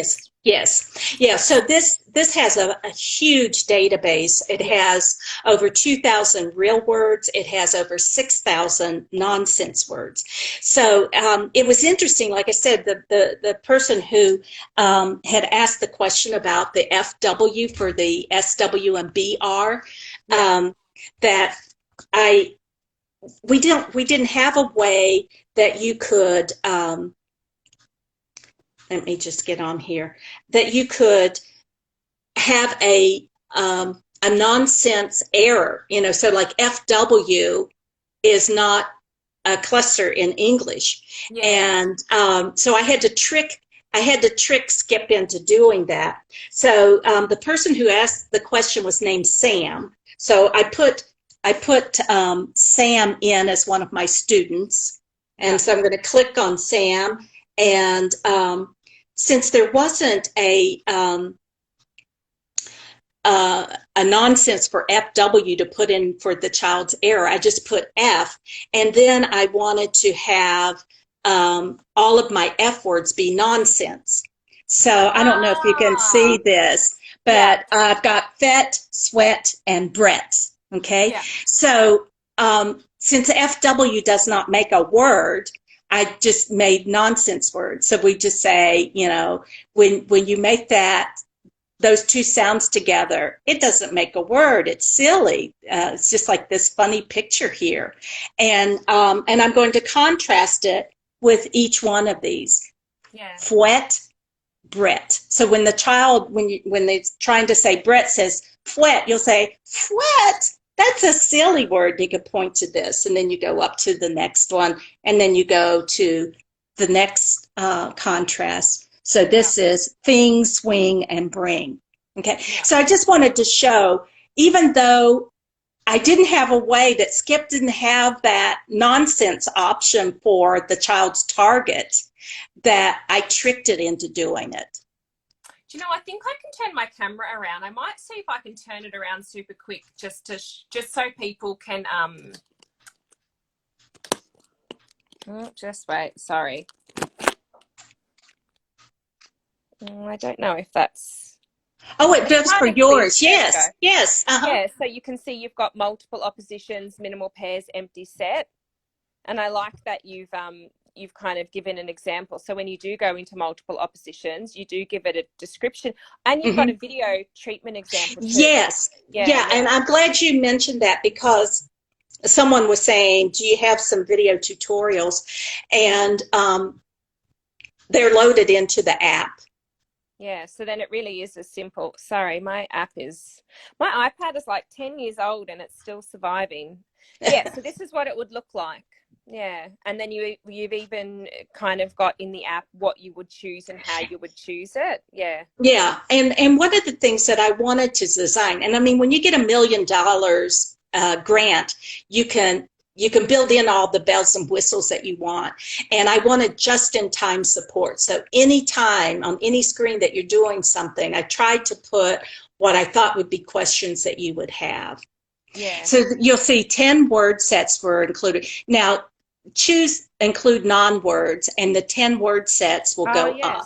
Speaker 2: Yes. Yeah. So this has a huge database. It has over 2,000 real words. It has over 6,000 nonsense words. So it was interesting. Like I said, the person who had asked the question about the FW for the SW and BR, that we didn't have a way that you could. Let me just get on here. That you could have a nonsense error, so like FW is not a cluster in English, and so I had to trick Skip into doing that. So the person who asked the question was named Sam. So I put Sam in as one of my students, and so I'm going to click on Sam, and since there wasn't a nonsense for FW to put in for the child's error, I just put F, and then I wanted to have all of my F words be nonsense. So I don't know if you can see this, but I've got fet, sweat, and Brett. Okay, so since FW does not make a word, I just made nonsense words. So we just say, when you make those two sounds together, it doesn't make a word. It's silly. It's just like this funny picture here, and I'm going to contrast it with each one of these. Fouet, Brett. So when the child, when they're trying to say Brett says fouet, you'll say fouet. That's a silly word. You could point to this, and then you go up to the next one, and then you go to the next contrast. So this is fing, swing, and bring. Okay. So I just wanted to show, even though I didn't have a way, that Skip didn't have that nonsense option for the child's target, that I tricked it into doing it.
Speaker 1: Do you know, I think I can turn my camera around. I might see if I can turn it around super quick just so people can just wait, sorry. I don't know if that's
Speaker 2: it does for yours. Yes.
Speaker 1: Yeah, so you can see you've got multiple oppositions, minimal pairs, empty set. And I like that you've kind of given an example. So when you do go into multiple oppositions, you do give it a description, and you've got a video treatment example too.
Speaker 2: Yes. Yeah, and I'm glad you mentioned that, because someone was saying, do you have some video tutorials? And they're loaded into the app.
Speaker 1: Yeah, so then it really is as simple. Sorry, my iPad is like 10 years old and it's still surviving. Yeah, so this is what it would look like. Yeah, and then you've even kind of got in the app what you would choose and how you would choose it. Yeah.
Speaker 2: Yeah, and one of the things that I wanted to design, and I mean, when you get $1 million grant, you can build in all the bells and whistles that you want. And I wanted just-in-time support. So anytime on any screen that you're doing something, I tried to put what I thought would be questions that you would have.
Speaker 1: Yeah.
Speaker 2: So you'll see 10 word sets were included. Now, include non-words, and the 10 word sets will go up.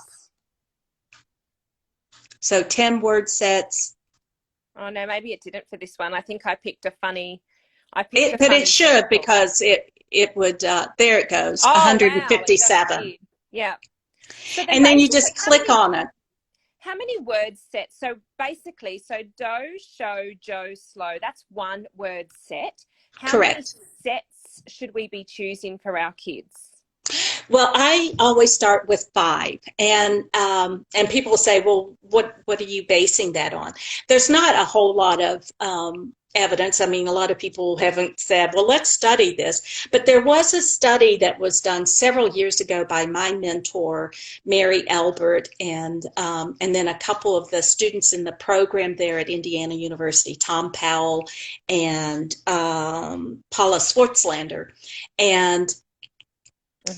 Speaker 2: So 10 word sets.
Speaker 1: Oh no, maybe it didn't for this one. I think I picked a funny.
Speaker 2: But it should, because it would. There it goes. 157.
Speaker 1: Wow, yeah. So
Speaker 2: then you just click on it.
Speaker 1: How many word sets? So basically, do, show, Joe, slow. That's one word set. How many sets should we be choosing for our kids?
Speaker 2: Well, I always start with 5, and people say, well, what are you basing that on? There's not a whole lot of evidence. I mean, a lot of people haven't said, well, let's study this. But there was a study that was done several years ago by my mentor, Mary Albert, and then a couple of the students in the program there at Indiana University, Tom Powell and Paula Swartzlander. And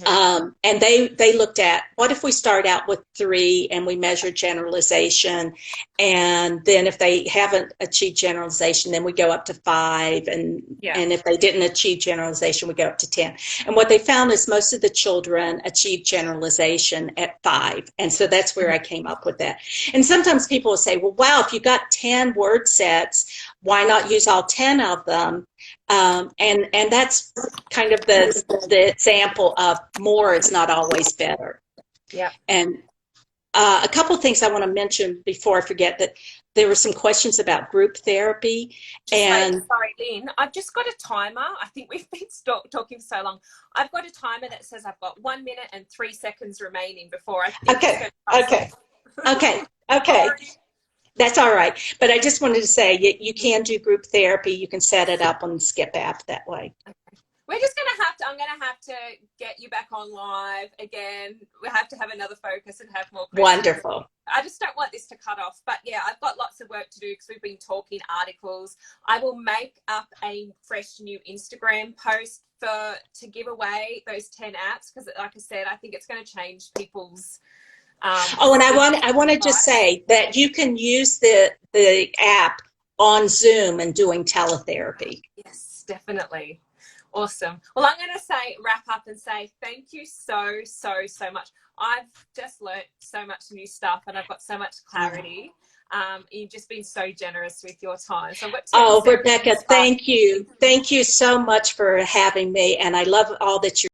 Speaker 2: And they looked at, what if we start out with 3 and we measure generalization, and then if they haven't achieved generalization, then we go up to 5, and if they didn't achieve generalization, we go up to 10. And what they found is most of the children achieved generalization at 5, and so that's where I came up with that. And sometimes people will say, well, wow, if you got 10 word sets, why not use all 10 of them? And that's kind of the example of more is not always better.
Speaker 1: Yeah.
Speaker 2: And a couple of things I want to mention before I forget, that there were some questions about group therapy.
Speaker 1: Sorry, Lynn, I've just got a timer. I think we've been talking so long. I've got a timer that says I've got 1 minute and 3 seconds remaining before I think
Speaker 2: Okay. That's all right. But I just wanted to say you can do group therapy. You can set it up on the Skip app that way.
Speaker 1: Okay. We're just going to have to, I'm going to have to get you back on live again. We have to have another focus and have more questions.
Speaker 2: Wonderful.
Speaker 1: I just don't want this to cut off. But yeah, I've got lots of work to do because we've been talking articles. I will make up a fresh new Instagram post to give away those 10 apps because, like I said, I think it's going to change people's
Speaker 2: and I want to just say that you can use the app on Zoom and doing teletherapy.
Speaker 1: Yes, definitely. Awesome. Well, I'm going to wrap up and say thank you so much. I've just learnt so much new stuff and I've got so much clarity. You've just been so generous with your time. So
Speaker 2: Rebecca, thank you. Thank you so much for having me. And I love all that you're